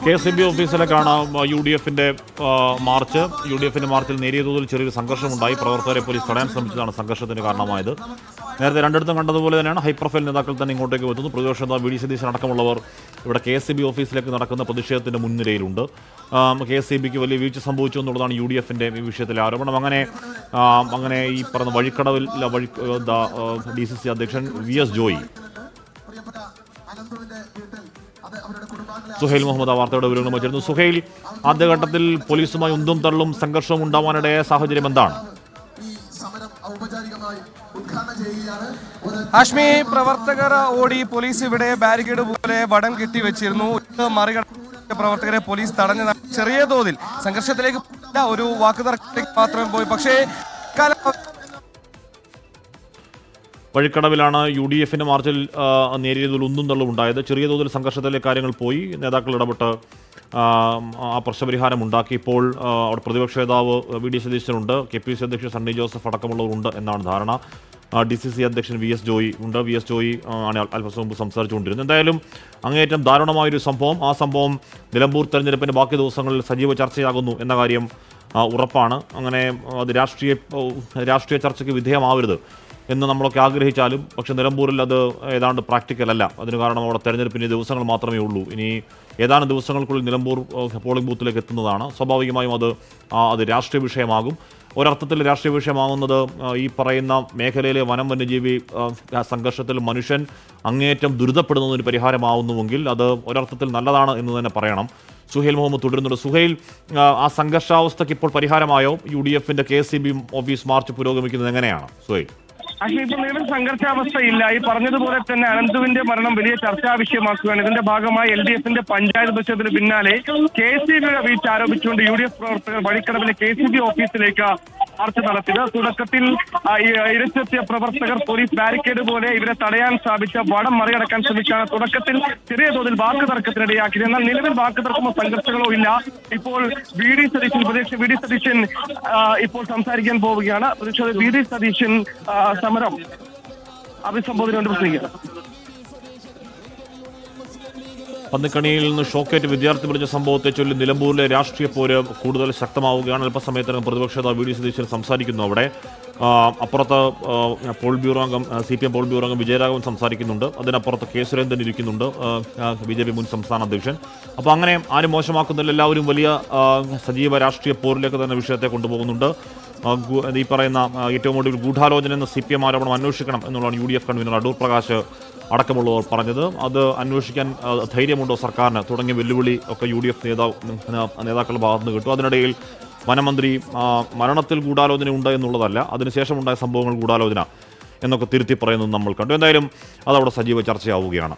KCB ഓഫീസിലേക്കാണ് UDF-ന്റെ March. UDF-ന്റെ മാർച്ചിൽ നേരിയ തോതിൽ ചെറിയൊരു സംഘർഷമുണ്ടായി. പ്രവർത്തകരെ പോലീസ് തടയാൻ ശ്രമിച്ചതാണ് സംഘർഷത്തിന് കാരണമായത്. നേരത്തെ രണ്ടിടത്തും കണ്ടതുപോലെ തന്നെയാണ് ഹൈ പ്രൊഫൈൽ നേതാക്കൾ തന്നെ ഇങ്ങോട്ടേക്ക് എത്തുന്നു. പ്രതിപക്ഷ നേതാവ് VD സതീശൻ അടക്കമുള്ളവർ ഇവിടെ KCB ഓഫീസിലേക്ക് നടക്കുന്ന പ്രതിഷേധത്തിൻ്റെ മുൻനിരയിലുണ്ട്. KCBക്ക് വലിയ വീഴ്ച സംഭവിച്ചു എന്നുള്ളതാണ് UDF-ന്റെ ഈ വിഷയത്തിലെ ആരോപണം. അങ്ങനെ ഈ പറഞ്ഞ വഴിക്കടവിൽ DCC അധ്യക്ഷൻ VS ജോയി സുഹൈൽ മുഹമ്മദ് ആ വാർത്തയുടെ വിവരങ്ങൾ വച്ചിരുന്നു. സുഹൈൽ, ആദ്യഘട്ടത്തിൽ പോലീസുമായി ഉന്തും തള്ളും സംഘർഷവും ഉണ്ടാവാനിടയായ സാഹചര്യം എന്താണ്? ഹാഷ്മി, പ്രവർത്തകർ ഓടി പോലീസ് ഇവിടെ ബാരിക്കേഡ് പോലെ വടം കെട്ടിവെച്ചിരുന്നു. മറികടന്ന പ്രവർത്തകരെ പോലീസ് തടഞ്ഞ ചെറിയ തോതിൽ സംഘർഷത്തിലേക്ക് ഒരു വാക്കുതർക്കത്തിലേക്ക് മാത്രമേ പോയി. പക്ഷേ വഴിക്കടവിലാണ് UDF-ന്റെ മാർച്ചിൽ നേരിയ തോതിൽ ഉന്തും തള്ളും ഉണ്ടായത്. ചെറിയ തോതിൽ സംഘർഷത്തിലെ കാര്യങ്ങൾ പോയി. നേതാക്കൾ ഇടപെട്ട് ആ പ്രശ്നപരിഹാരം ഉണ്ടാക്കി. ഇപ്പോൾ അവിടെ പ്രതിപക്ഷ നേതാവ് VD സതീശനുണ്ട്, KPCC അധ്യക്ഷൻ സണ്ണി ജോസഫ് അടക്കമുള്ളവരുണ്ട് എന്നാണ് ധാരണ. DCC അധ്യക്ഷൻ VS ജോയി ഉണ്ട്. VS ജോയി ആണ് അല്പസം മുമ്പ് സംസാരിച്ചുകൊണ്ടിരുന്നത്. എന്തായാലും അങ്ങേയറ്റം ദാരുണമായൊരു സംഭവം. ആ സംഭവം നിലമ്പൂർ തെരഞ്ഞെടുപ്പിൻ്റെ ബാക്കി ദിവസങ്ങളിൽ സജീവ ചർച്ചയാകുന്നു എന്ന കാര്യം ഉറപ്പാണ്. അങ്ങനെ അത് രാഷ്ട്രീയ ചർച്ചയ്ക്ക് വിധേയമാവരുത് എന്ന് നമ്മളൊക്കെ ആഗ്രഹിച്ചാലും പക്ഷേ നിലമ്പൂരിൽ അത് ഏതാണ്ട് പ്രാക്ടിക്കൽ അല്ല. അതിന് കാരണം അവിടെ തെരഞ്ഞെടുപ്പിന് ദിവസങ്ങൾ മാത്രമേ ഉള്ളൂ. ഇനി ഏതാനും ദിവസങ്ങൾക്കുള്ളിൽ നിലമ്പൂർ പോളിംഗ് ബൂത്തിലേക്ക് എത്തുന്നതാണ്. സ്വാഭാവികമായും അത് രാഷ്ട്രീയ വിഷയമാകും. ഒരർത്ഥത്തിൽ രാഷ്ട്രീയ വിഷയമാകുന്നത് ഈ പറയുന്ന മേഖലയിലെ വന്യജീവി സംഘർഷത്തിൽ മനുഷ്യൻ അങ്ങേയറ്റം ദുരിതപ്പെടുന്നതിന് പരിഹാരമാവുന്നുവെങ്കിൽ അത് ഒരർത്ഥത്തിൽ നല്ലതാണ് എന്ന് തന്നെ പറയണം. സുഹൈൽ മുഹമ്മദ് തുടരുന്നുണ്ട്. സുഹൈൽ, ആ സംഘർഷാവസ്ഥയ്ക്ക് ഇപ്പോൾ പരിഹാരമായോ? UDF-ന്റെ KCB ഓഫീസ് മാർച്ച് പുരോഗമിക്കുന്നത് എങ്ങനെയാണ് സുഹൈൽ? ഇപ്പോൾ നിലവിൽ സംഘർഷാവസ്ഥയില്ല. ഈ പറഞ്ഞതുപോലെ തന്നെ അനന്തുവിന്റെ മരണം വലിയ ചർച്ചാ വിഷയമാക്കുകയാണ്. ഇതിന്റെ ഭാഗമായി LDF-ന്റെ പഞ്ചായത്ത് പ്രശ്നത്തിന് പിന്നാലെ KCB-യുടെ വീഴ്ച ആരോപിച്ചുകൊണ്ട് UDF പ്രവർത്തകർ വഴിക്കടവിലെ KCB ഓഫീസിലേക്ക് മാർച്ച് നടത്തിയത്. തുടക്കത്തിൽ ഇരച്ചെത്തിയ പ്രവർത്തകർ പോലീസ് ബാരിക്കേഡ് പോലെ ഇവരെ തടയാൻ സ്ഥാപിച്ച വടം മറികടക്കാൻ ശ്രമിച്ചാണ് തുടക്കത്തിൽ ചെറിയ തോതിൽ വാക്ക് തർക്കത്തിനിടയാക്കിയത്. എന്നാൽ നിലവിൽ വാക്ക് തർക്കമോ സംഘർഷങ്ങളോ ഇല്ല. ഇപ്പോൾ പ്രതിപക്ഷ VD സതീശൻ ഇപ്പോൾ സംസാരിക്കാൻ പോവുകയാണ്. പ്രതിപക്ഷ VD സതീശൻ സമരം അഭിസംബോധന കൊണ്ട് പ്രസംഗിക്കുന്നത്. പന്നിക്കണിയിൽ നിന്ന് ഷോക്കേറ്റ് വിദ്യാർത്ഥി മരിച്ച സംഭവത്തെ ചൊല്ലി നിലമ്പൂരിലെ രാഷ്ട്രീയ പോര് കൂടുതൽ ശക്തമാവുകയാണ്. അല്പസമയത്തിനകം പ്രതിപക്ഷ നേതാവ് VD സതീശൻ സംസാരിക്കുന്നു. അവിടെ അപ്പുറത്ത് പോളിറ്റ് ബ്യൂറോ അംഗം CPM പോളിറ്റ് ബ്യൂറോ അംഗം വിജയരാഘവൻ സംസാരിക്കുന്നുണ്ട്. അതിനപ്പുറത്ത് K സുരേന്ദ്രൻ ഇരിക്കുന്നുണ്ട്, BJP മുൻ സംസ്ഥാന അധ്യക്ഷൻ. അപ്പോൾ അങ്ങനെ ആരും മോശമാക്കുന്നില്ല. എല്ലാവരും വലിയ സജീവ രാഷ്ട്രീയ പോരിലേക്ക് തന്നെ വിഷയത്തെ കൊണ്ടുപോകുന്നുണ്ട്. ഈ പറയുന്ന ഏറ്റവും ഒടുവിൽ ഗൂഢാലോചന എന്ന CPM ആരോപണം അന്വേഷിക്കണം എന്നുള്ളതാണ് UDF കൺവീനർ അടൂർ പ്രകാശ് അടക്കമുള്ളവർ പറഞ്ഞത്. അത് അന്വേഷിക്കാൻ ധൈര്യമുണ്ടോ സർക്കാരിന് തുടങ്ങിയ വെല്ലുവിളി ഒക്കെ UDF നേതാക്കളുടെ ഭാഗത്തുനിന്ന് കിട്ടും. അതിനിടയിൽ വനമന്ത്രി മരണത്തിൽ ഗൂഢാലോചന ഉണ്ട് എന്നുള്ളതല്ല, അതിനുശേഷമുണ്ടായ സംഭവങ്ങൾ ഗൂഢാലോചന എന്നൊക്കെ തിരുത്തി പറയുന്നത് നമ്മൾ കണ്ടു. എന്തായാലും അതവിടെ സജീവ ചർച്ചയാവുകയാണ്.